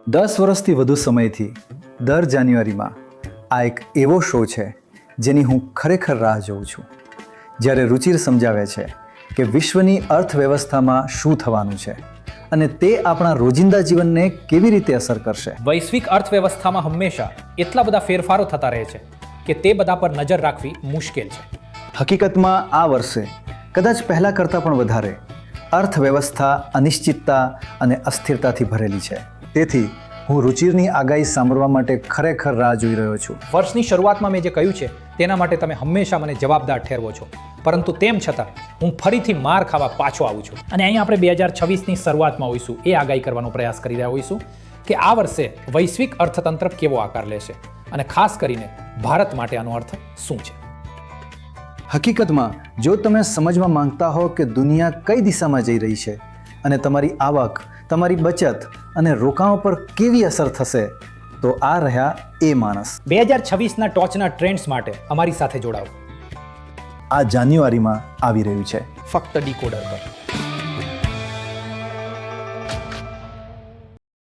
10 વર્ષથી વધુ સમયથી દર જાન્યુઆરીમાં આ એક એવો શો છે જેની હું ખરેખર રાહ જોઉં છું, જ્યારે રુચિર સમજાવે છે કે વિશ્વની અર્થવ્યવસ્થામાં શું થવાનું છે અને તે આપણા રોજિંદા જીવનને કેવી રીતે અસર કરશે. વૈશ્વિક અર્થવ્યવસ્થામાં હંમેશા એટલા બધા ફેરફારો થતા રહે છે કે તે બધા પર નજર રાખવી મુશ્કેલ છે. હકીકતમાં આ વર્ષે કદાચ પહેલાં કરતાં પણ વધારે અર્થવ્યવસ્થા અનિશ્ચિતતા અને અસ્થિરતાથી ભરેલી છે. તેથી હું રુચિરની આગાહી સાંભળવા માટે ખરેખર રાહ જોઈ રહ્યો છું. વર્ષની શરૂઆતમાં મેં જે કહ્યું છે તેના માટે તમે હંમેશા મને જવાબદાર ઠેરવો છો, પરંતુ તેમ છતાં હું ફરીથી માર ખાવા પાછો આવું છું. અને અહીં આપણે 2026ની શરૂઆતમાં હોઈશું એ આગાહી કરવાનો પ્રયાસ કરી રહ્યા હોઈશું કે આ વર્ષે વૈશ્વિક અર્થતંત્ર કેવો આકાર લેશે અને ખાસ કરીને ભારત માટે આનો અર્થ શું છે. હકીકતમાં જો તમે સમજવા માંગતા હો કે દુનિયા કઈ દિશામાં જઈ રહી છે અને તમારી આવક, તમારી બચત અને રોકાણો પર કેવી અસર થશે, તો આ રહ્યા એ માણસ. 2026ના ટોચના ટ્રેન્ડ્સ માટે અમારી સાથે જોડાઓ. આ જાન્યુઆરીમાં આવી રહ્યું છે ફક્ત ડીકોડર પર.